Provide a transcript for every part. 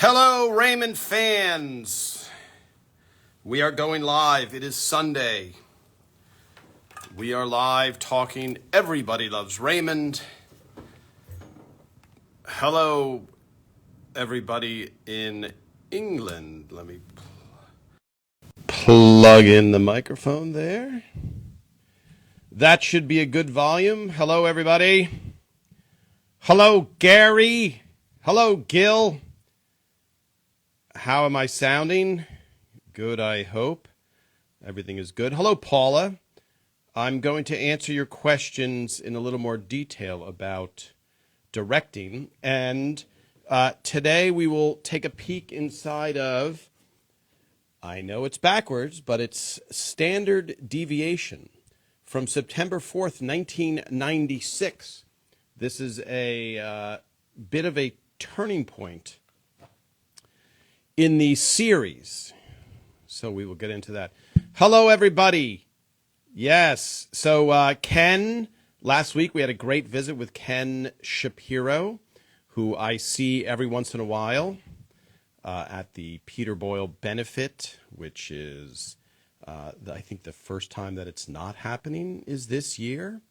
Hello, Raymond fans. We are going live. It is Sunday. We are live talking Everybody Loves Raymond. Hello, everybody in England. Let me plug in the microphone there. That should be a good volume. Hello, everybody. Hello, Gary. Hello, Gil. How am I sounding? Good, I hope. Everything is good. Hello, Paula. I'm going to answer your questions in a little more detail about directing. And today we will take a peek inside of, I know it's backwards, but it's Standard Deviation from September 4th, 1996. This is a bit of a turning point in the series. So we will get into that. Hello, everybody. Yes. So Ken, last week we had a great visit with Ken Shapiro, who I see every once in a while at the Peter Boyle benefit, which is, I think, the first time that it's not happening is this year.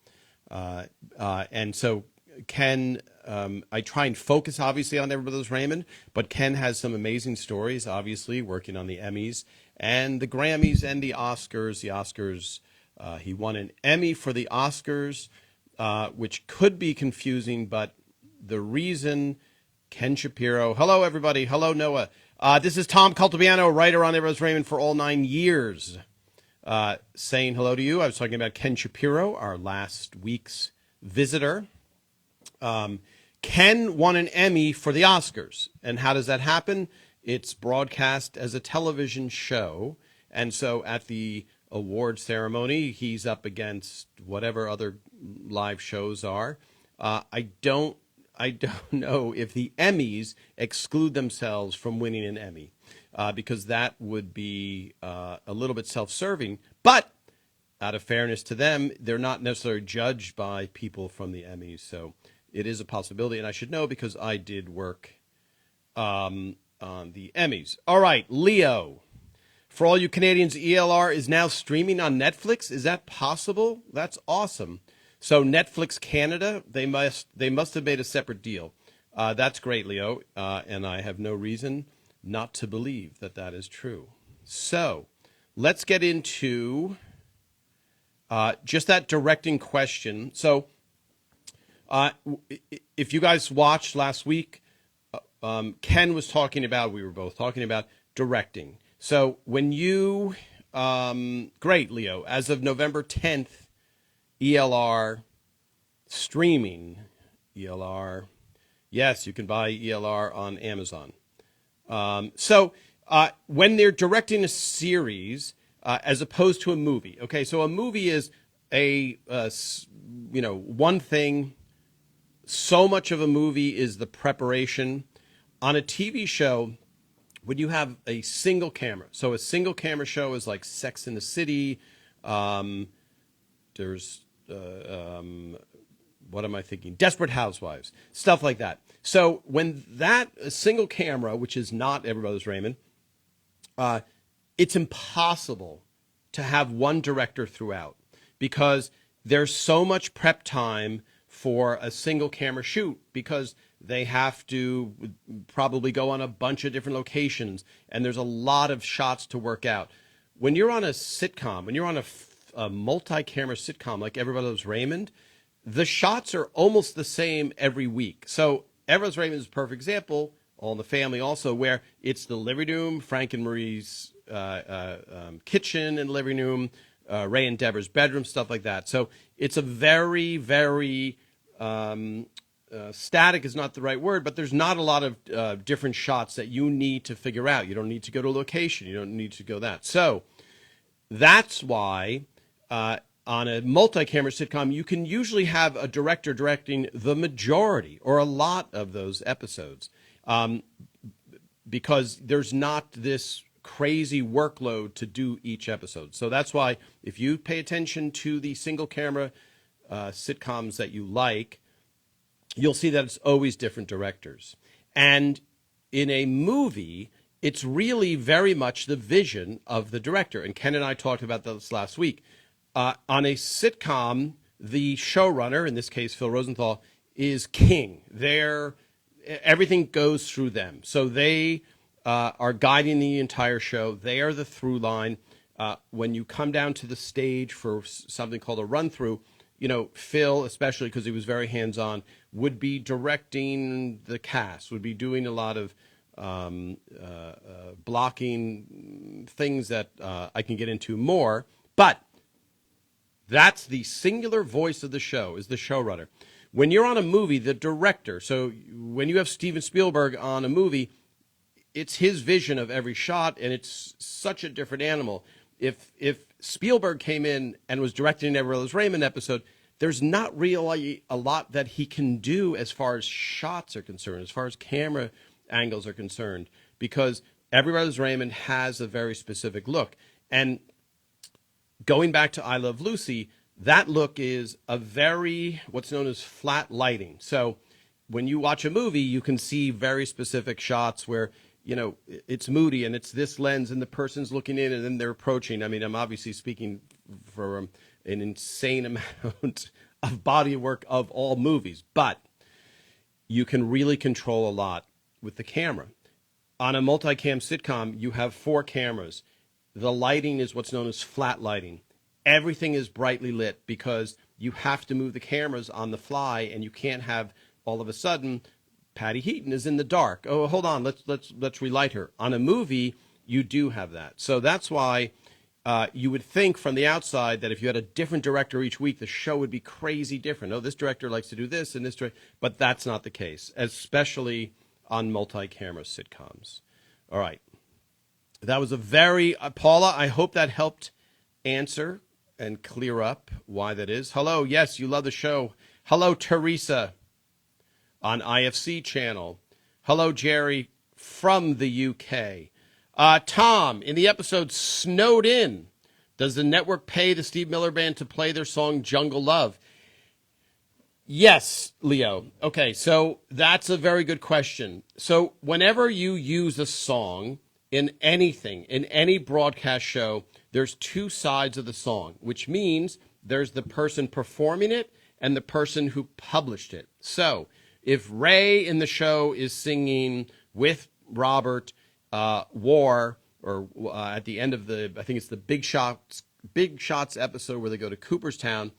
And so Ken, I try and focus, obviously, on Everybody Loves Raymond, but Ken has some amazing stories, obviously, working on the Emmys and the Grammys and the Oscars. The Oscars, he won an Emmy for the Oscars, which could be confusing, but the reason Ken Shapiro, hello, everybody. Hello, Noah. This is Tom Caltabiano, writer on Everybody Loves Raymond for all 9 years, saying hello to you. I was talking about Ken Shapiro, our last week's visitor. Ken won an Emmy for the Oscars. And how does that happen? It's broadcast as a television show. And so at the award ceremony, he's up against whatever other live shows are. I don't know if the Emmys exclude themselves from winning an Emmy, because that would be a little bit self-serving. But out of fairness to them, they're not necessarily judged by people from the Emmys. So it is a possibility, and I should know because I did work on the Emmys. All right, Leo. For all you Canadians, ELR is now streaming on Netflix. Is that possible? That's awesome. So Netflix Canada, they must have made a separate deal. That's great, Leo, and I have no reason not to believe that that is true. So let's get into just that directing question. So if you guys watched last week, Ken was talking about, we were both talking about directing. So when you, great, Leo, as of November 10th, ELR streaming, ELR, yes, you can buy ELR on Amazon. So when they're directing a series, as opposed to a movie, okay, so a movie is one thing. So much of a movie is the preparation. On a TV show, when you have a single camera, so a single camera show is like Sex and the City. There's, what am I thinking? Desperate Housewives, stuff like that. So when a single camera, which is not Everybody Loves Raymond, it's impossible to have one director throughout because there's so much prep time for a single camera shoot because they have to probably go on a bunch of different locations and there's a lot of shots to work out. When you're on a sitcom, when you're on a multi-camera sitcom like Everybody Loves Raymond, the shots are almost the same every week. So Everybody Loves Raymond is a perfect example, All in the Family also, where it's the living room, Frank and Marie's kitchen and living room, Ray and Deborah's bedroom, stuff like that. So it's a very, very static is not the right word, but there's not a lot of different shots that you need to figure out. You don't need to go to a location. You don't need to go that. So that's why on a multi-camera sitcom, you can usually have a director directing the majority or a lot of those episodes because there's not this crazy workload to do each episode. So that's why if you pay attention to the single camera sitcoms that you like, you'll see that it's always different directors. And in a movie, it's really very much the vision of the director. And Ken and I talked about this last week. On a sitcom, the showrunner, in this case Phil Rosenthal, is king. Everything goes through them. So they are guiding the entire show. They are the through line. When you come down to the stage for something called a run-through, Phil, especially because he was very hands-on, would be directing the cast, would be doing a lot of blocking things that I can get into more. But that's the singular voice of the show, is the showrunner. When you're on a movie, the director, so when you have Steven Spielberg on a movie, it's his vision of every shot, and it's such a different animal. If Spielberg came in and was directing an Every Brothers Raymond episode, there's not really a lot that he can do as far as shots are concerned, as far as camera angles are concerned, because Every Brothers Raymond has a very specific look. And going back to I Love Lucy, that look is a very, what's known as flat lighting. So when you watch a movie, you can see very specific shots where, it's moody and it's this lens and the person's looking in and then they're approaching. I mean, I'm obviously speaking for an insane amount of body of work of all movies, but you can really control a lot with the camera. On a multicam sitcom, you have 4 cameras. The lighting is what's known as flat lighting. Everything is brightly lit because you have to move the cameras on the fly, and you can't have all of a sudden Patty Heaton is in the dark. Oh, hold on, let's relight her. On a movie, you do have that. So that's why you would think from the outside that if you had a different director each week, the show would be crazy different. Oh, this director likes to do this and this director, but that's not the case, especially on multi-camera sitcoms. All right. That was a very, Paula, I hope that helped answer and clear up why that is. Hello, yes, you love the show. Hello, Teresa on IFC channel. Hello, Jerry from the UK. Tom, in the episode Snowed In, does the network pay the Steve Miller Band to play their song Jungle Love? Yes, Leo. Okay, so that's a very good question. So whenever you use a song in anything, in any broadcast show, there's 2 sides of the song, which means there's the person performing it and the person who published it. So if Ray in the show is singing with Robert War, or at the end of I think it's the Big Shots episode where they go to Cooperstown,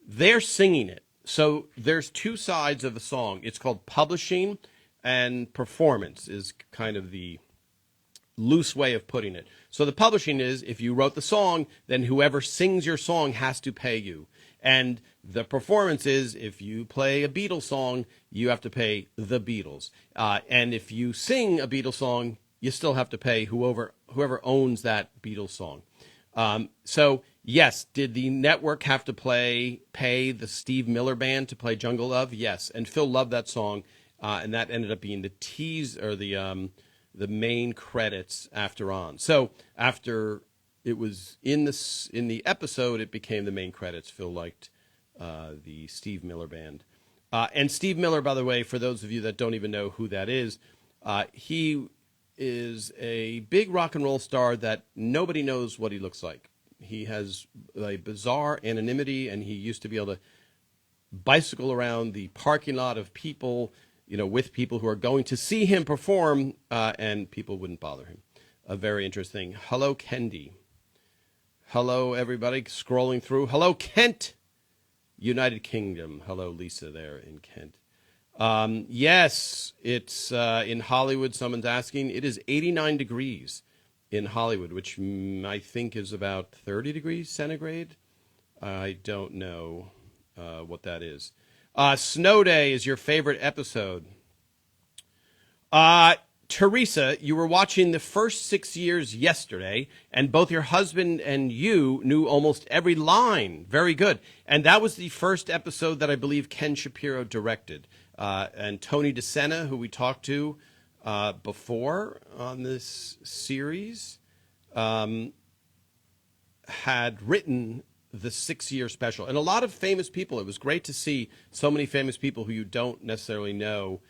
they're singing it. So there's 2 sides of a song. It's called publishing, and performance is kind of the loose way of putting it. So the publishing is, if you wrote the song, then whoever sings your song has to pay you. And the performance is, if you play a Beatles song, you have to pay the Beatles. And if you sing a Beatles song, you still have to pay whoever owns that Beatles song. So yes, did the network have to pay the Steve Miller Band to play Jungle Love? Yes, and Phil loved that song, and that ended up being the tease, or the main credits after on. So after it was in the episode, it became the main credits. Phil liked the Steve Miller Band. And Steve Miller, by the way, for those of you that don't even know who that is, he is a big rock and roll star that nobody knows what he looks like. He has a bizarre anonymity, and he used to be able to bicycle around the parking lot of people, with people who are going to see him perform, and people wouldn't bother him. Very interesting. Hello, Kendi. Hello, everybody scrolling through. Hello, Kent, United Kingdom. Hello, Lisa there in Kent. Yes, it's in Hollywood. Someone's asking. It is 89 degrees in Hollywood, which I think is about 30 degrees centigrade. I don't know what that is. Snow Day is your favorite episode. Teresa, you were watching the first 6 years yesterday, and both your husband and you knew almost every line. Very good. And that was the first episode that I believe Ken Shapiro directed. And Tony DeSena, who we talked to before on this series, had written the 6-year special. And a lot of famous people. It was great to see so many famous people who you don't necessarily know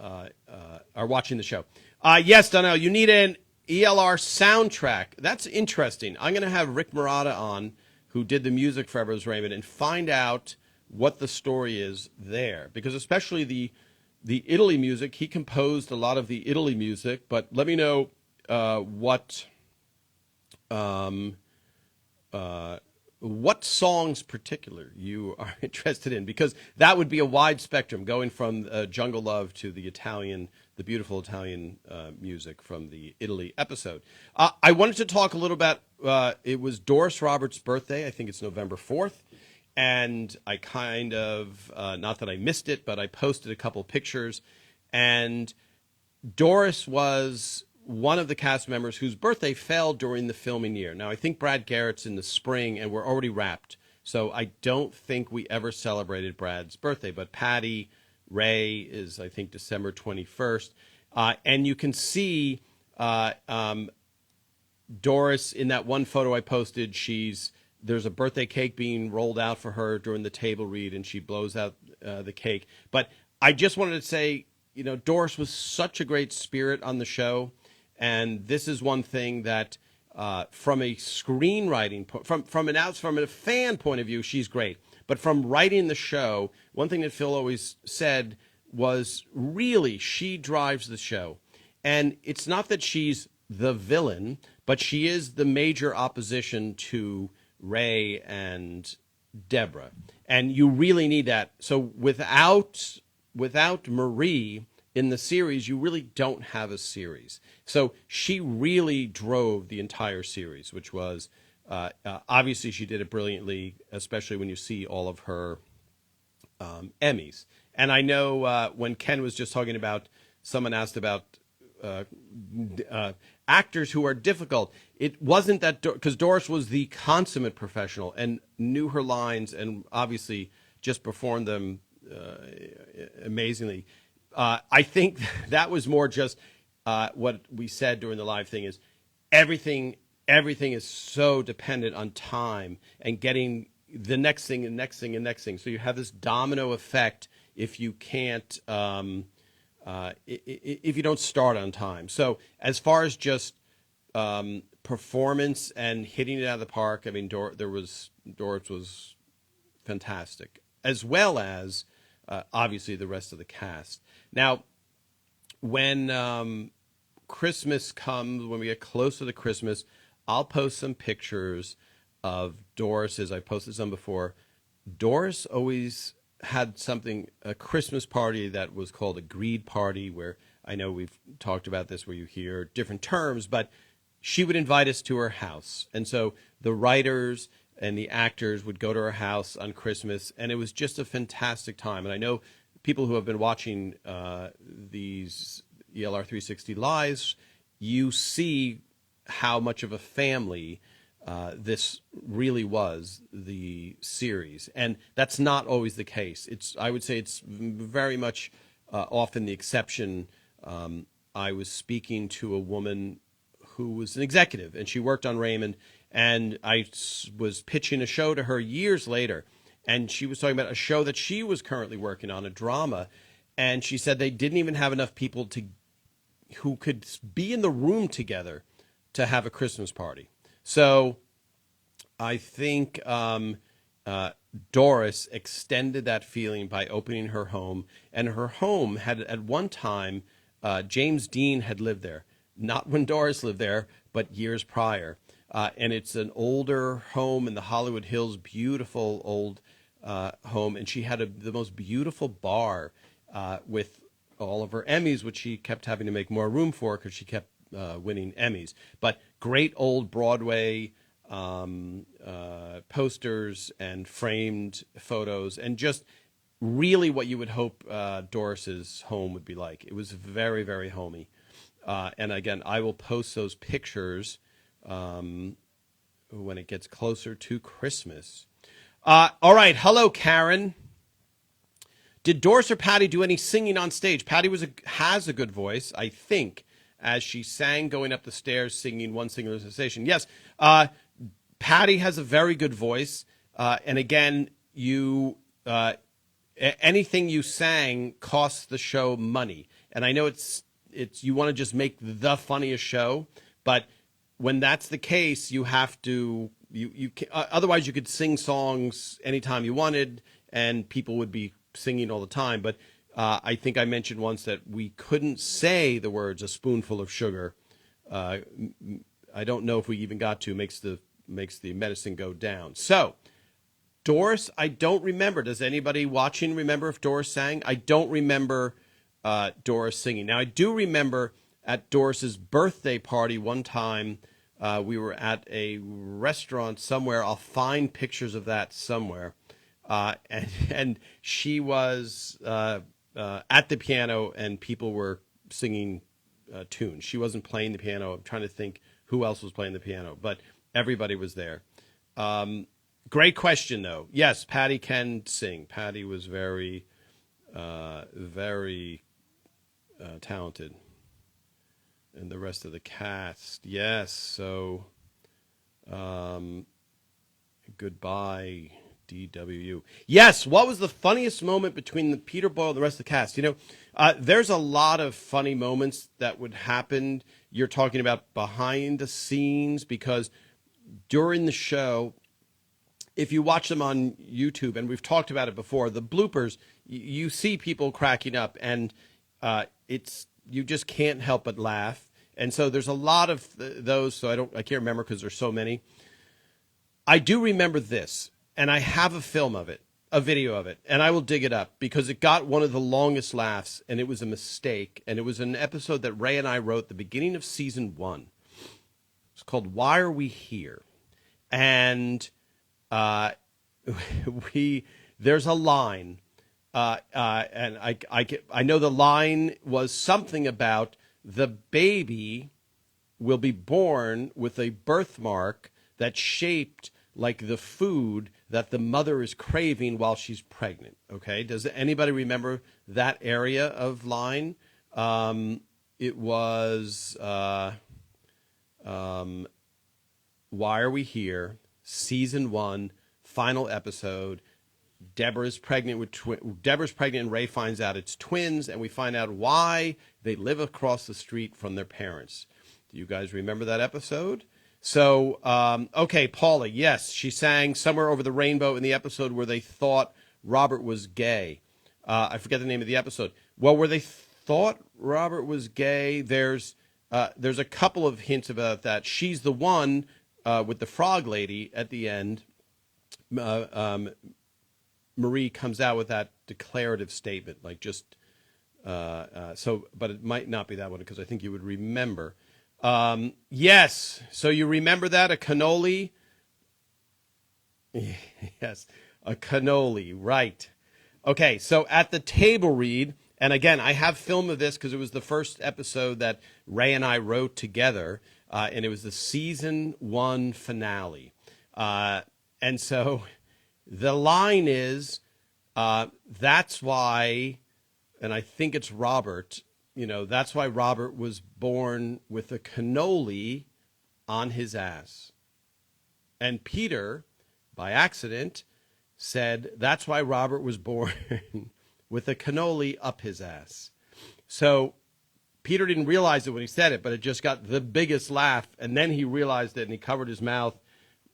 are watching the show. Yes, Donnell, you need an ELR soundtrack. That's interesting. I'm going to have Rick Murata on, who did the music for Ever's Raymond, and find out what the story is there. Because especially the Italy music, he composed a lot of the Italy music. But let me know what songs particular you are interested in, because that would be a wide spectrum, going from Jungle Love to the beautiful Italian music from the Italy episode. I wanted to talk a little about, it was Doris Roberts' birthday. I think it's November 4th. And I kind of, not that I missed it, but I posted a couple pictures. And Doris was one of the cast members whose birthday fell during the filming year. Now, I think Brad Garrett's in the spring, and we're already wrapped. So I don't think we ever celebrated Brad's birthday. But Patty Ray is, I think, December 21st. And you can see Doris in that one photo I posted. There's a birthday cake being rolled out for her during the table read, and she blows out the cake. But I just wanted to say, Doris was such a great spirit on the show. And this is one thing that, from a screenwriting, from a fan point of view, she's great. But from writing the show, one thing that Phil always said was, really, she drives the show. And it's not that she's the villain, but she is the major opposition to Ray and Deborah. And you really need that. So without Marie in the series, you really don't have a series. So she really drove the entire series, which was, obviously she did it brilliantly, especially when you see all of her Emmys. And I know when Ken was just talking about, someone asked about actors who are difficult. It wasn't that, because Doris was the consummate professional and knew her lines and obviously just performed them amazingly. I think that was more just what we said during the live thing is everything is so dependent on time and getting the next thing and next thing and next thing. So you have this domino effect if you can't, if you don't start on time. So as far as just performance and hitting it out of the park, I mean, Doris was fantastic, as well as obviously the rest of the cast. Now, when Christmas comes, when we get closer to Christmas, I'll post some pictures of Doris's. I posted some before. Doris always had a Christmas party that was called a greed party, where I know we've talked about this, where you hear different terms, but she would invite us to her house. And so the writers and the actors would go to her house on Christmas, and it was just a fantastic time. And I know people who have been watching these ELR 360 Lives, you see how much of a family this really was, the series. And that's not always the case. I would say it's very much often the exception. I was speaking to a woman who was an executive, and she worked on Raymond, and I was pitching a show to her years later, and she was talking about a show that she was currently working on, a drama, and she said they didn't even have enough people who could be in the room together to have a Christmas party. So I think Doris extended that feeling by opening her home, and her home had, at one time, James Dean had lived there. Not when Doris lived there, but years prior. And it's an older home in the Hollywood Hills, beautiful old home. And she had the most beautiful bar with all of her Emmys, which she kept having to make more room for because she kept winning Emmys. But great old Broadway posters and framed photos, and just really what you would hope Doris's home would be like. It was very, very homey. And again, I will post those pictures when it gets closer to Christmas. All right. Hello, Karen. Did Doris or Patty do any singing on stage? Patty has a good voice, I think, as she sang going up the stairs singing One Singular Sensation. Yes, Patty has a very good voice. And again, anything you sang costs the show money. And I know it's you want to just make the funniest show, but when that's the case, you have to otherwise you could sing songs anytime you wanted, and people would be singing all the time. But I think I mentioned once that we couldn't say the words "a spoonful of sugar." I don't know if we even got to makes the medicine go down. So Doris, I don't remember. Does anybody watching remember if Doris sang? I don't remember Doris singing. Now I do remember at Doris's birthday party one time. We were at a restaurant somewhere. I'll find pictures of that somewhere. And she was at the piano, and people were singing tunes. She wasn't playing the piano. I'm trying to think who else was playing the piano, but everybody was there. Great question, though. Yes, Patty can sing. Patty was very, very talented. And the rest of the cast, yes. So, goodbye, DWU. Yes, what was the funniest moment between the Peter Boyle and the rest of the cast? You know, there's a lot of funny moments that would happen. You're talking about behind the scenes, because during the show, if you watch them on YouTube, and we've talked about it before, the bloopers, you see people cracking up, and you just can't help but laugh. And so there's a lot of those. So I can't remember because there's so many. I do remember this, and I have a film of it, a video of it, and I will dig it up because it got one of the longest laughs, and it was a mistake. And it was an episode that Ray and I wrote at the beginning of season 1. It's called "Why Are We Here?" And there's a line. And I know the line was something about the baby will be born with a birthmark that's shaped like the food that the mother is craving while she's pregnant. Okay, does anybody remember that area of line? It was "Why Are We Here?" Season 1, final episode. Deborah's pregnant and Ray finds out it's twins, and we find out why they live across the street from their parents. Do you guys remember that episode? So, okay, Paula, yes, she sang "Somewhere Over the Rainbow" in the episode where they thought Robert was gay. I forget the name of the episode. Well, where they thought Robert was gay, there's a couple of hints about that. She's the one with the frog lady at the end. Marie comes out with that declarative statement, like just so, but it might not be that one because I think you would remember. Yes, so you remember that, a cannoli? Yes, a cannoli, right. Okay, so at the table read, and again, I have film of this because it was the first episode that Ray and I wrote together, and it was the season 1 finale. And so the line is, that's why, and I think it's Robert, that's why Robert was born with a cannoli on his ass. And Peter, by accident, said, that's why Robert was born with a cannoli up his ass. So Peter didn't realize it when he said it, but it just got the biggest laugh. And then he realized it, and he covered his mouth.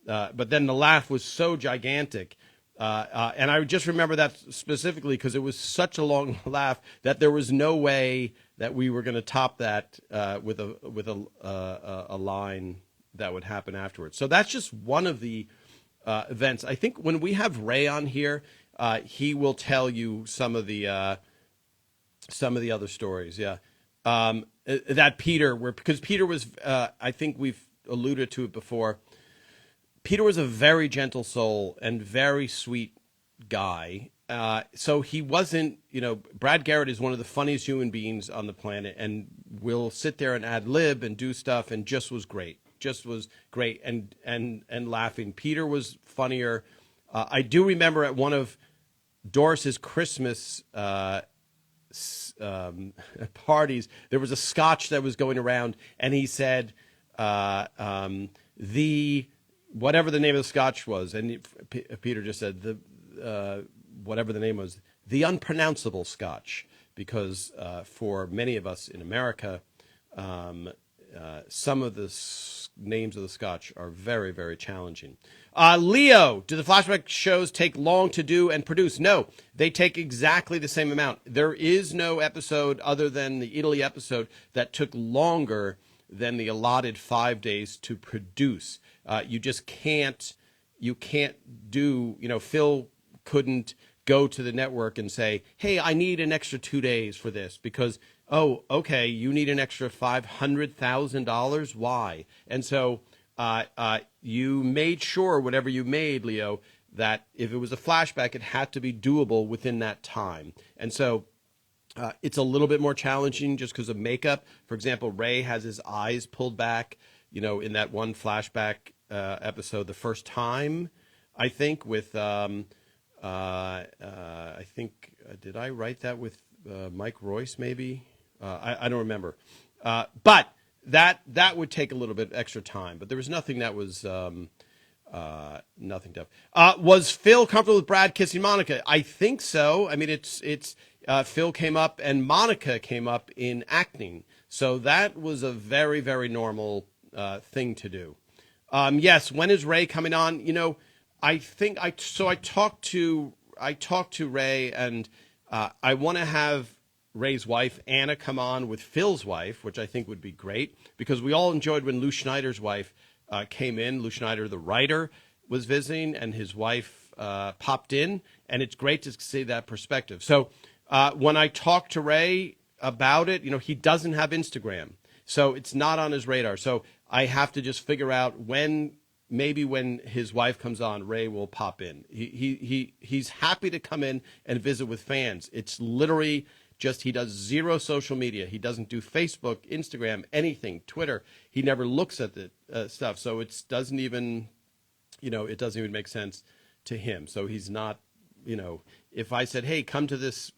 But then the laugh was so gigantic. And I just remember that specifically because it was such a long laugh that there was no way that we were going to top that with a line that would happen afterwards. So that's just one of the events. I think when we have Ray on here, he will tell you some of the other stories. Yeah, that Peter, because Peter was, I think we've alluded to it before. Peter was a very gentle soul and very sweet guy. So he wasn't, Brad Garrett is one of the funniest human beings on the planet and will sit there and ad lib and do stuff and just was great. And laughing. Peter was funnier. I do remember at one of Doris's Christmas parties, there was a scotch that was going around, and he said, whatever the name of the scotch was, and Peter just said whatever the name was, the unpronounceable scotch, because for many of us in America, some of the names of the Scotch are very, very challenging. Leo, do the flashback shows take long to do and produce? No, they take exactly the same amount. There is no episode other than the Italy episode that took longer than the allotted 5 days to produce. You just can't. You can't do. Phil couldn't go to the network and say, "Hey, I need an extra 2 days for this," because okay, you need an extra $500,000. Why? And so you made sure, whatever you made, Leo, that if it was a flashback, it had to be doable within that time. And so it's a little bit more challenging just because of makeup. For example, Ray has his eyes pulled back, in that one flashback episode the first time, I think, with, I think, did I write that with Mike Royce maybe? I don't remember. But that would take a little bit extra time. But there was nothing that was nothing tough. Was Phil comfortable with Brad kissing Monica? I think so. I mean, it's Phil came up and Monica came up in acting. So that was a very, very normal thing to do. Yes, when is Ray coming on? I think I talked to Ray, and I want to have Ray's wife Anna come on with Phil's wife, which I think would be great, because we all enjoyed when Lou Schneider's wife came in. Lou Schneider, the writer, was visiting, and his wife popped in, and it's great to see that perspective. So when I talked to Ray about it, he doesn't have Instagram, so it's not on his radar. So I have to just figure out maybe when his wife comes on, Ray will pop in. He's happy to come in and visit with fans. It's literally just he does zero social media. He doesn't do Facebook, Instagram, anything, Twitter. He never looks at the stuff. So it doesn't even make sense to him. So he's not, if I said, "Hey, come to this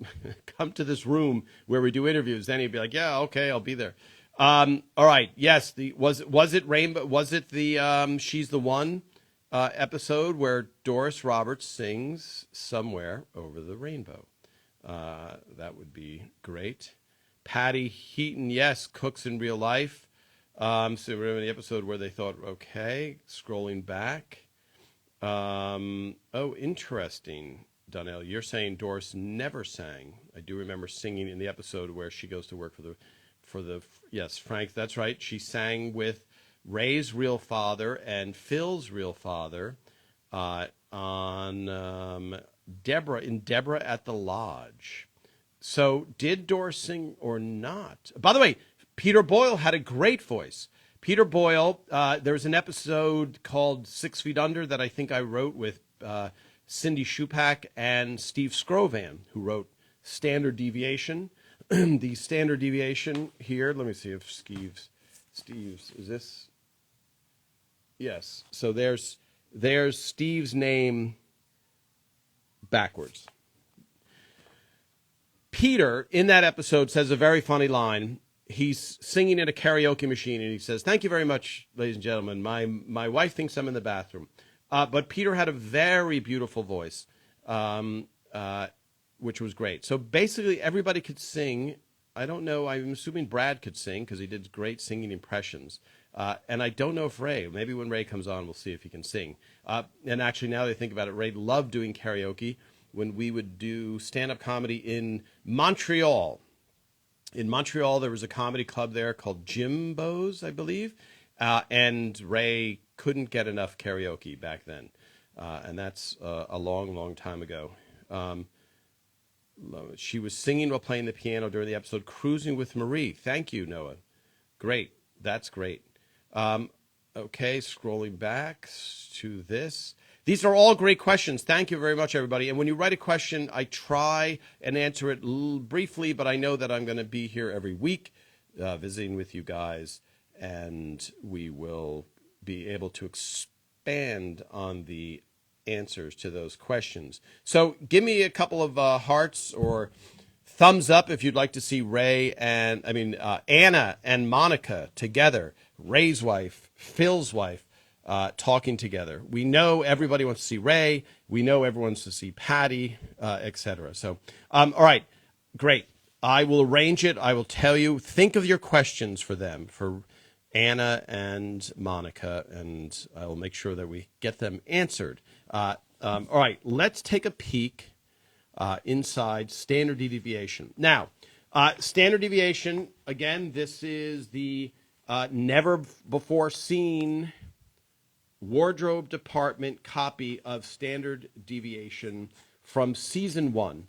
room where we do interviews," then he'd be like, "Yeah, okay, I'll be there." All right. Yes. Was it Rainbow? Was it the She's the One episode where Doris Roberts sings "Somewhere Over the Rainbow"? That would be great. Patty Heaton, yes, cooks in real life. So we're in the episode where they thought, okay, scrolling back. Interesting, Donnell. You're saying Doris never sang. I do remember singing in the episode where she goes to work for the yes, Frank, that's right. She sang with Ray's real father and Phil's real father on Deborah at the Lodge. So did Doris sing or not? By the way, Peter Boyle had a great voice. Peter Boyle, there's an episode called 6 Feet Under that I think I wrote with Cindy Shupak and Steve Scrovan, who wrote Standard Deviation. The Standard Deviation here, let me see if Steve's, is this? Yes, so there's Steve's name backwards. Peter, in that episode, says a very funny line. He's singing in a karaoke machine, and he says, "Thank you very much, ladies and gentlemen. My wife thinks I'm in the bathroom." But Peter had a very beautiful voice, which was great. So basically, everybody could sing. I don't know. I'm assuming Brad could sing because he did great singing impressions. And I don't know if Ray, maybe when Ray comes on, we'll see if he can sing. And actually, now that I think about it, Ray loved doing karaoke when we would do stand-up comedy in Montreal. In Montreal, there was a comedy club there called Jimbo's, I believe. And Ray couldn't get enough karaoke back then. And that's a long, long time ago. She was singing while playing the piano during the episode Cruising with Marie. Thank you, Noah. Great. That's great. Okay, scrolling back to this. These are all great questions. Thank you very much, everybody. And when you write a question, I try and answer it briefly, but I know that I'm going to be here every week visiting with you guys, and we will be able to expand on the answers to those questions. So give me a couple of hearts or thumbs up if you'd like to see Anna and Monica together, Ray's wife, Phil's wife, talking together. We know everybody wants to see Ray. We know everyone wants to see Patty, etc. So, all right, great. I will arrange it. I will tell you. Think of your questions for them, for Anna and Monica, and I will make sure that we get them answered. All right, let's take a peek inside standard deviation. Now, standard deviation, again, this is the never before seen wardrobe department copy of standard deviation from season 1.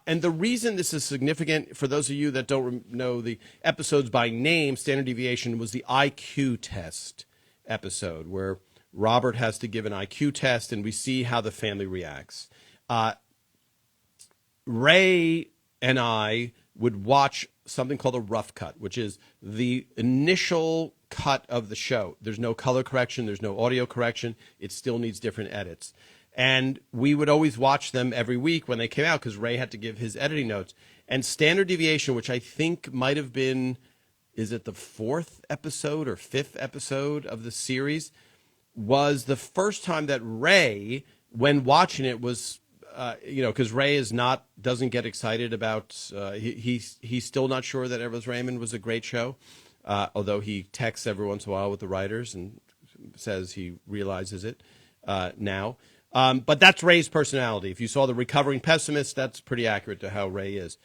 And the reason this is significant, for those of you that don't know the episodes by name, standard deviation was the IQ test episode where Robert has to give an IQ test and we see how the family reacts. Ray and I would watch something called a rough cut, which is the initial cut of the show. There's no color correction. There's no audio correction. It still needs different edits. And we would always watch them every week when they came out because Ray had to give his editing notes. And standard deviation, which I think might have been, is it the 4th episode or 5th episode of the series, was the first time that Ray, when watching it, was, because Ray doesn't get excited about, he's still not sure that Everest Raymond was a great show, although he texts every once in a while with the writers and says he realizes it now. But that's Ray's personality. If you saw The Recovering Pessimist, that's pretty accurate to how Ray is.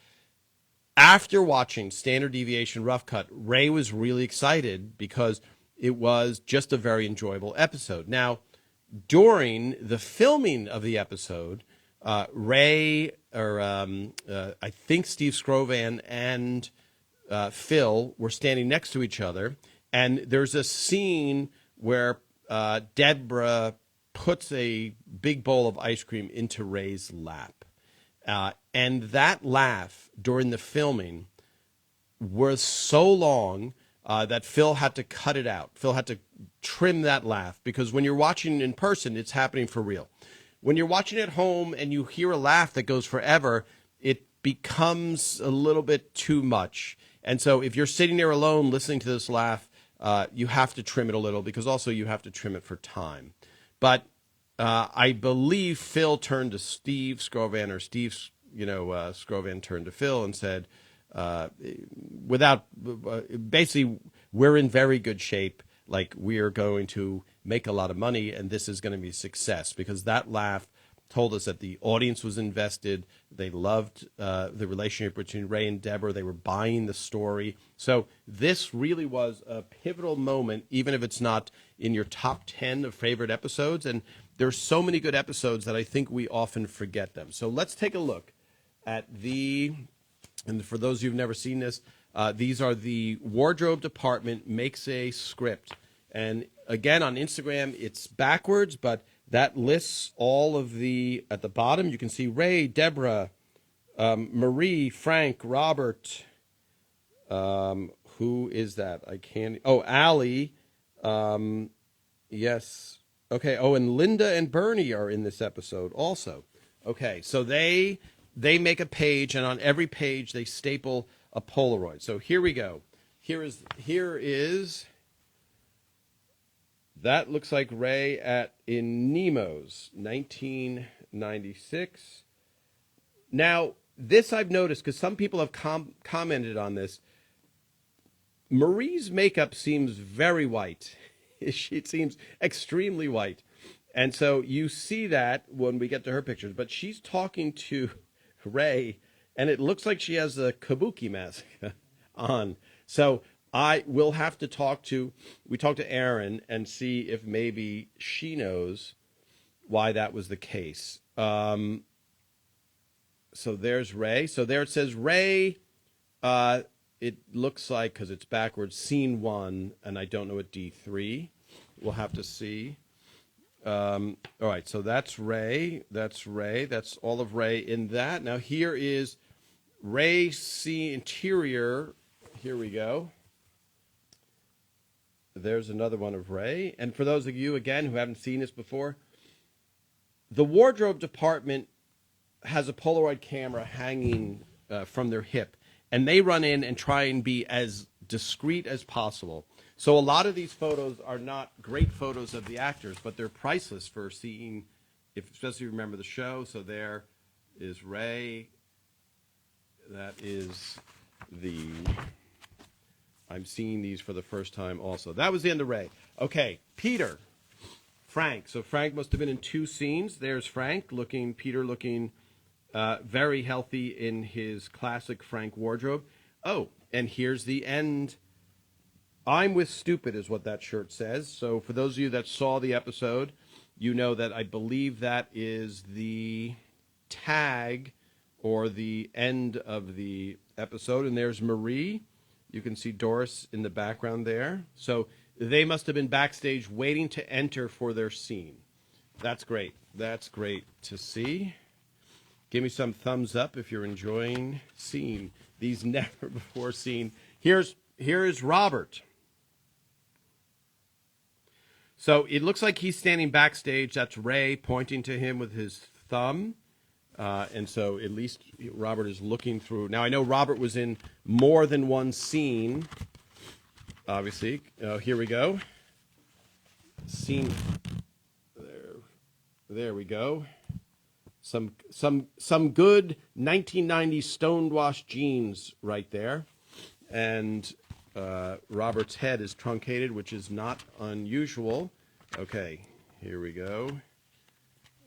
After watching Standard Deviation Rough Cut, Ray was really excited because it was just a very enjoyable episode. Now, during the filming of the episode, Ray, I think Steve Scrovan and Phil were standing next to each other, and there's a scene where Deborah puts a big bowl of ice cream into Ray's lap. And that laugh during the filming was so long that Phil had to cut it out. Phil had to trim that laugh because when you're watching in person, it's happening for real. When you're watching at home and you hear a laugh that goes forever, it becomes a little bit too much. And so if you're sitting there alone listening to this laugh, you have to trim it a little because also you have to trim it for time. But I believe Phil turned to Steve Scrovan, or Steve, Scrovan turned to Phil and said, basically, we're in very good shape. Like, we're going to make a lot of money, and this is going to be a success, because that laugh told us that the audience was invested. They loved the relationship between Ray and Deborah. They were buying the story. So this really was a pivotal moment, even if it's not in your top 10 of favorite episodes. And there's so many good episodes that I think we often forget them. So let's take a look at and for those of you who've never seen this, these are the wardrobe department makes a script. And again, on Instagram, it's backwards, but that lists all of at the bottom, you can see Ray, Deborah, Marie, Frank, Robert, who is that? Allie, yes. Okay, and Linda and Bernie are in this episode also. Okay, so they make a page, and on every page they staple a Polaroid. So here we go. Here is that looks like Ray in Nemo's 1996. Now, this I've noticed because some people have commented on this. Marie's makeup seems very white. It seems extremely white. And so you see that when we get to her pictures. But she's talking to Ray, and it looks like she has a kabuki mask on. So I will have to talk to Erin and see if maybe she knows why that was the case. So there's Ray. So there it says Ray. It looks like, because it's backwards, scene 1, and I don't know what D3. We'll have to see. All right, so that's Ray. That's all of Ray in that. Now here is Ray C interior. Here we go. There's another one of Ray. And for those of you, again, who haven't seen this before, the wardrobe department has a Polaroid camera hanging from their hip. And they run in and try and be as discreet as possible. So a lot of these photos are not great photos of the actors, but they're priceless for seeing, especially if you remember the show. So there is Ray. that is the... I'm seeing these for the first time also. That was the end of Ray. Okay, Peter. Frank. So Frank must have been in 2 scenes. There's Frank Peter looking very healthy in his classic Frank wardrobe. Oh, and here's the end. I'm with stupid is what that shirt says. So for those of you that saw the episode, you know that I believe that is the tag or the end of the episode. And there's Marie. You can see Doris in the background there. So they must have been backstage waiting to enter for their scene. That's great. That's great to see. Give me some thumbs up if you're enjoying seeing these never before seen. Here is Robert. So it looks like he's standing backstage. That's Ray pointing to him with his thumb. And so at least Robert is looking through. Now, I know Robert was in more than one scene, obviously. Here we go. Scene. There we go. Some good 1990s stoned-washed jeans right there. And Robert's head is truncated, which is not unusual. Okay, here we go.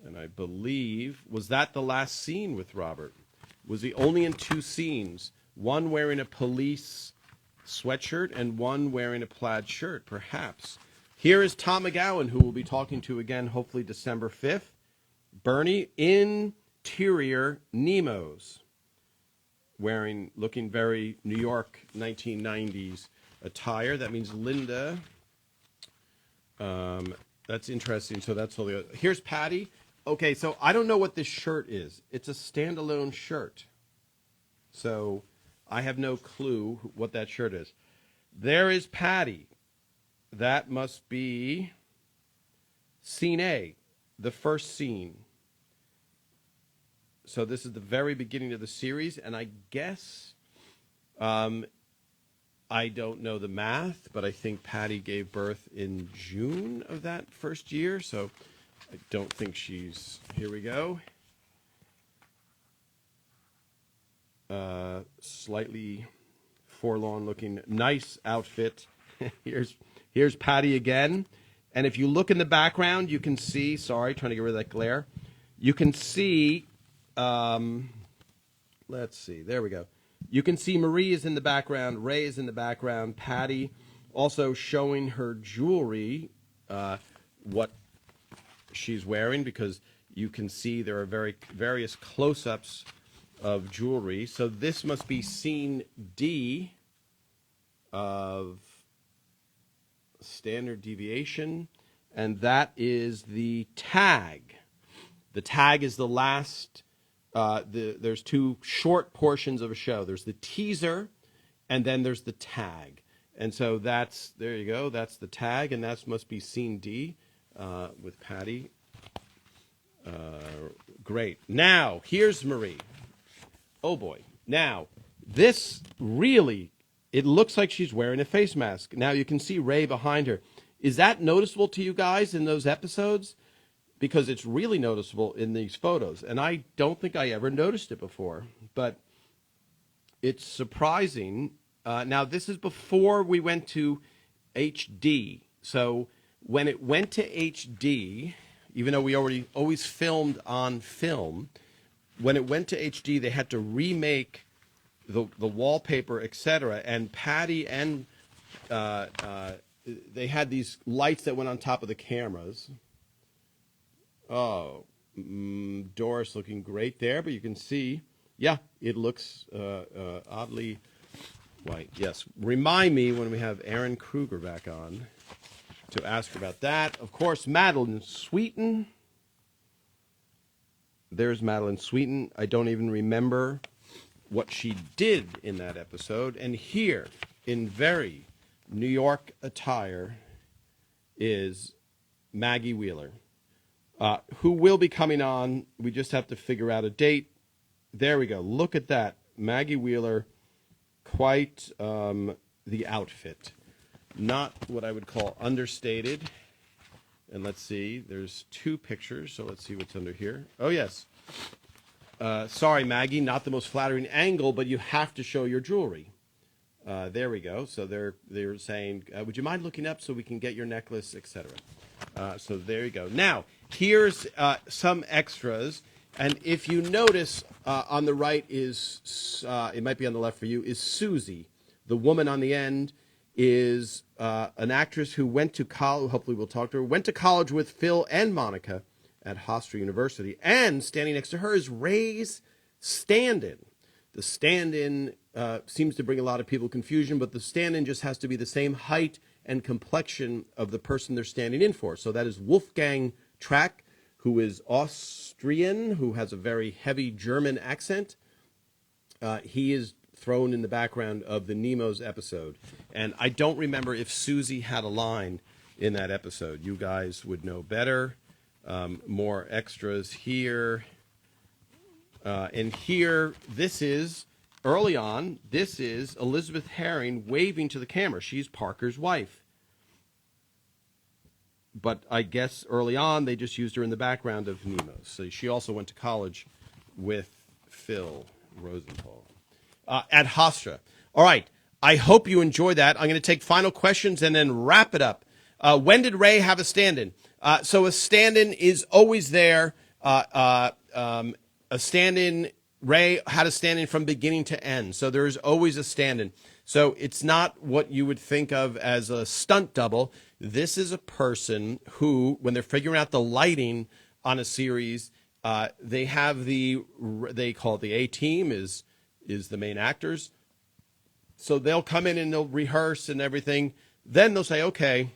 And I believe, was that the last scene with Robert? Was he only in 2 scenes? One wearing a police sweatshirt and one wearing a plaid shirt, perhaps. Here is Tom McGowan, who we'll be talking to again, hopefully December 5th. Bernie, interior Nemos. Looking very New York 1990s attire. That means Linda. That's interesting. So that's all the other. Here's Patty. Okay, so I don't know what this shirt is. It's a standalone shirt. So I have no clue what that shirt is. There is Patty. That must be scene A, the first scene. So this is the very beginning of the series, and I guess, I don't know the math, but I think Patty gave birth in June of that first year, so I don't think she's... Here we go. Slightly forlorn-looking, nice outfit. Here's Patty again. And if you look in the background, you can see... Sorry, trying to get rid of that glare. You can see... let's see. There we go. You can see Marie is in the background. Ray is in the background. Patty also showing her jewelry, what she's wearing, because you can see there are various close-ups of jewelry. So this must be scene D of standard deviation, and that is the tag. The tag is the last... there's 2 short portions of a show. There's the teaser, and then there's the tag. And so there you go, that's the tag, and that must be scene D with Patty. Great. Now, here's Marie. Oh, boy. Now, this really, it looks like she's wearing a face mask. Now, you can see Ray behind her. Is that noticeable to you guys in those episodes? Because it's really noticeable in these photos. And I don't think I ever noticed it before. But it's surprising. Now, this is before we went to HD. So when it went to HD, even though we always filmed on film, when it went to HD, they had to remake the wallpaper, etc. And Patty and they had these lights that went on top of the cameras. Oh, Doris looking great there, but you can see, yeah, it looks oddly white. Yes, remind me when we have Aaron Kruger back on to ask about that. Of course, Madeline Sweeten. There's Madeline Sweeten. I don't even remember what she did in that episode. And here, in very New York attire, is Maggie Wheeler. Who will be coming on. We just have to figure out a date. There we go. Look at that. Maggie Wheeler, quite the outfit. Not what I would call understated. And let's see. There's 2 pictures, so let's see what's under here. Oh, yes. Sorry, Maggie, not the most flattering angle, but you have to show your jewelry. There we go. So they're saying, would you mind looking up so we can get your necklace, etc. So there you go. Now, here's some extras. And if you notice, on the right is, it might be on the left for you, is Susie. The woman on the end is an actress who went to college, hopefully we'll talk to her, went to college with Phil and Monica at Hofstra University. And standing next to her is Ray's stand-in. The stand-in seems to bring a lot of people confusion, but the stand-in just has to be the same height and complexion of the person they're standing in for. So that is Wolfgang Track, who is Austrian, who has a very heavy German accent. He is thrown in the background of the Nemo's episode. And I don't remember if Susie had a line in that episode. You guys would know better. More extras here. And here, this is, early on, this is Elizabeth Herring waving to the camera. She's Parker's wife. But I guess early on, they just used her in the background of Nemo's. So she also went to college with Phil Rosenthal at Hofstra. All right. I hope you enjoy that. I'm going to take final questions and then wrap it up. When did Ray have a stand-in? So a stand-in is always there. A stand-in, Ray had a stand-in from beginning to end. So there is always a stand-in. So it's not what you would think of as a stunt double. This is a person who, when they're figuring out the lighting on a series, they have they call it the A-team, is the main actors. So they'll come in and they'll rehearse and everything. Then they'll say, okay,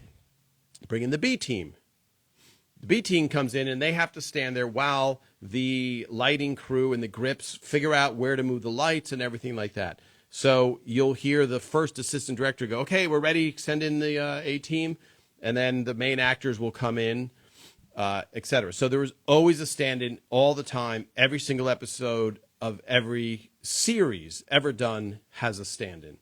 bring in the B-team. The B-team comes in and they have to stand there while the lighting crew and the grips figure out where to move the lights and everything like that. So you'll hear the first assistant director go, okay, we're ready, send in the A-team. And then the main actors will come in, etc. So there was always a stand-in all the time. Every single episode of every series ever done has a stand-in.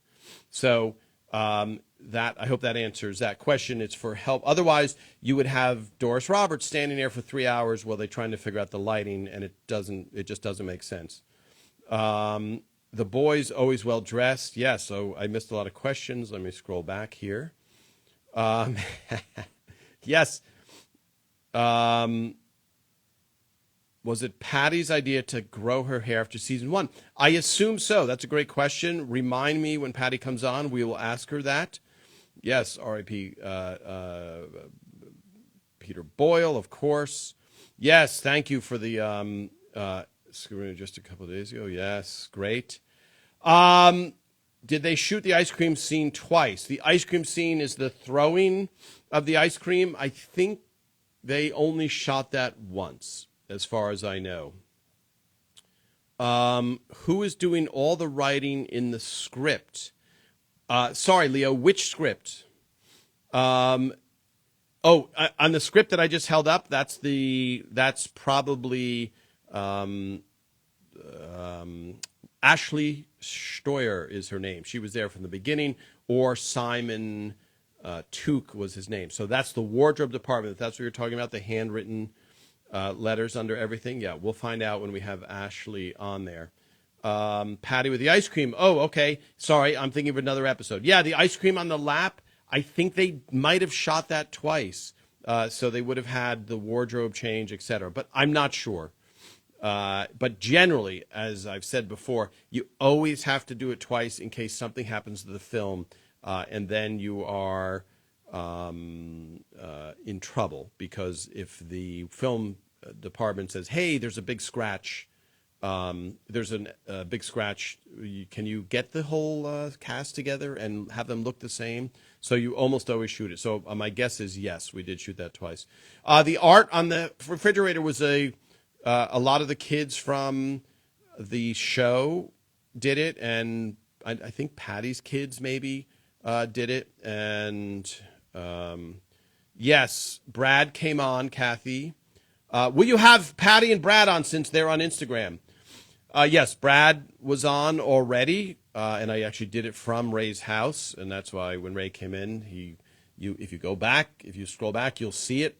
So that, I hope that answers that question. It's for help. Otherwise, you would have Doris Roberts standing there for 3 hours while they're trying to figure out the lighting, and it just doesn't make sense. The boys always well dressed. Yes, so I missed a lot of questions. Let me scroll back here. Yes. Was it Patty's idea to grow her hair after season 1? I assume so. That's a great question. Remind me when Patty comes on. We will ask her that. Yes, R.I.P. Peter Boyle, of course. Yes, thank you for the screen just a couple of days ago. Yes, great. Did they shoot the ice cream scene twice? The ice cream scene is the throwing of the ice cream. I think they only shot that once, as far as I know. Who is doing all the writing in the script? Sorry, Leo, which script? On the script that I just held up, that's probably Ashley Steuer is her name. She was there from the beginning, or Simon Took was his name. So that's the wardrobe department. If that's what you're talking about, the handwritten letters under everything. Yeah, we'll find out when we have Ashley on there. Patty with the ice cream. Oh, okay. Sorry, I'm thinking of another episode. Yeah, the ice cream on the lap. I think they might have shot that twice. So they would have had the wardrobe change, etc. But I'm not sure. But generally, as I've said before, you always have to do it twice in case something happens to the film, and then you are in trouble, because if the film department says, hey, there's a big scratch, there's a big scratch, can you get the whole cast together and have them look the same? So you almost always shoot it. So my guess is yes, we did shoot that twice. The art on the refrigerator was a lot of the kids from the show did it, and I think Patty's kids maybe did it. And yes, Brad came on, Kathy. Will you have Patty and Brad on since they're on Instagram? Yes, Brad was on already, and I actually did it from Ray's house, and that's why when Ray came in, if you scroll back, you'll see it.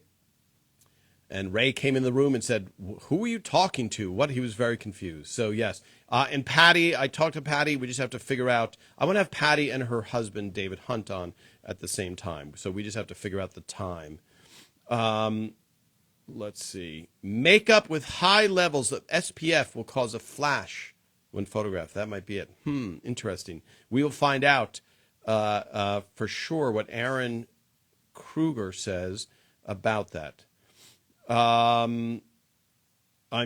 And Ray came in the room and said, "Who are you talking to?" What? He was very confused. So yes. And Patty, I talked to Patty. We just have to figure out. I want to have Patty and her husband, David Hunt, on at the same time. So we just have to figure out the time. Let's see. Makeup with high levels of SPF will cause a flash when photographed. That might be it. Interesting. We will find out for sure what Aaron Kruger says about that. I'm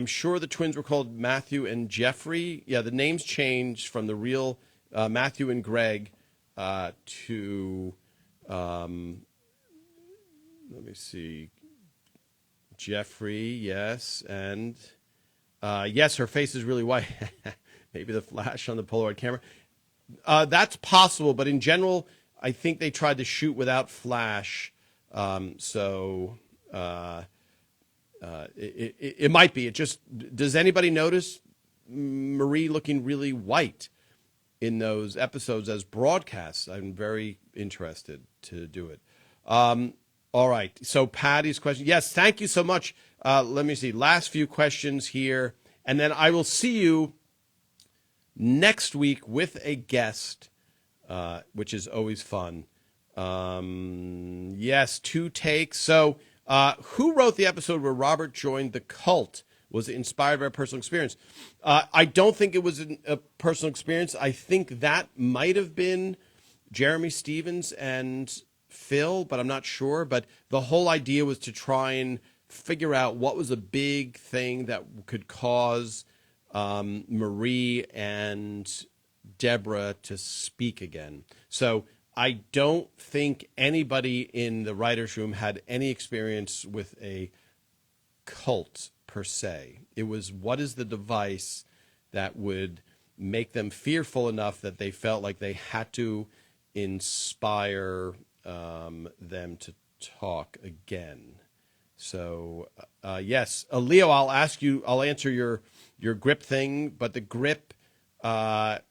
sure the twins were called Matthew and Jeffrey. Yeah, the names changed from the real Matthew and Greg to, let me see, Jeffrey, yes, and yes, her face is really white. Maybe the flash on the Polaroid camera. That's possible, but in general, I think they tried to shoot without flash, it might be. It just, does anybody notice Marie looking really white in those episodes as broadcasts? I'm very interested to do it. All right. So Patty's question. Yes, thank you so much. Let me see. Last few questions here. And then I will see you next week with a guest, which is always fun. Yes, 2 takes. So who wrote the episode where Robert joined the cult? Was it inspired by a personal experience? I don't think it was a personal experience. I think that might have been Jeremy Stevens and Phil, but I'm not sure. But the whole idea was to try and figure out what was a big thing that could cause Marie and Deborah to speak again. So I don't think anybody in the writer's room had any experience with a cult per se. It was, what is the device that would make them fearful enough that they felt like they had to inspire them to talk again. So yes, Leo, I'll answer your grip thing, but the grip, the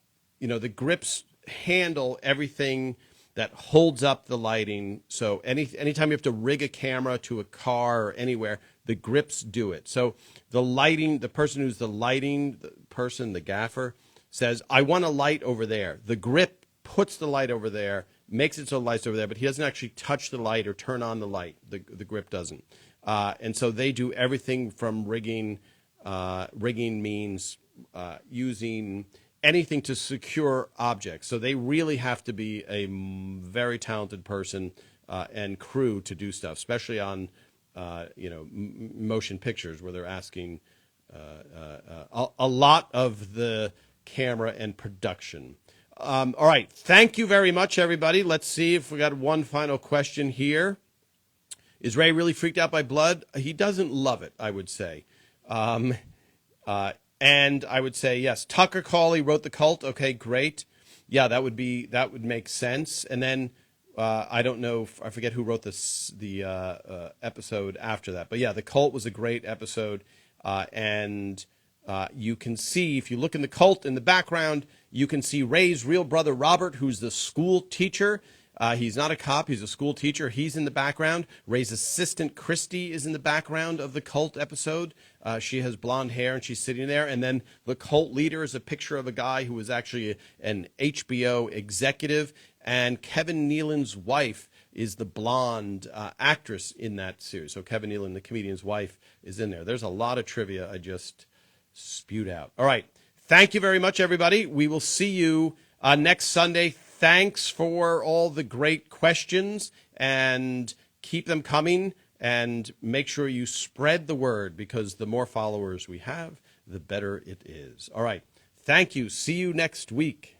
grips handle everything that holds up the lighting. So anytime you have to rig a camera to a car or anywhere, the grips do it. So the person who's the lighting person, the gaffer, says, "I want a light over there." The grip puts the light over there, makes it so the light's over there, but he doesn't actually touch the light or turn on the light. The grip doesn't. And so they do everything from rigging. Rigging means using anything to secure objects. So they really have to be a very talented person and crew to do stuff, especially on motion pictures where they're asking a lot of the camera and production. All right. Thank you very much, everybody. Let's see if we got one final question here. Is Ray really freaked out by blood? He doesn't love it, I would say. And I would say, yes, Tucker Cawley wrote The Cult. Okay, great. Yeah, that would make sense. And then I don't know, I forget who wrote the episode after that. But yeah, The Cult was a great episode. And you can see, if you look in The Cult in the background, you can see Ray's real brother, Robert, who's the school teacher. He's not a cop. He's a school teacher. He's in the background. Ray's assistant, Christy, is in the background of the Cult episode. She has blonde hair, and she's sitting there. And then the Cult leader is a picture of a guy who was actually an HBO executive. And Kevin Nealon's wife is the blonde actress in that series. So Kevin Nealon, the comedian's wife, is in there. There's a lot of trivia I just spewed out. All right. Thank you very much, everybody. We will see you next Sunday. Thanks for all the great questions, and keep them coming, and make sure you spread the word, because the more followers we have, the better it is. All right. Thank you. See you next week.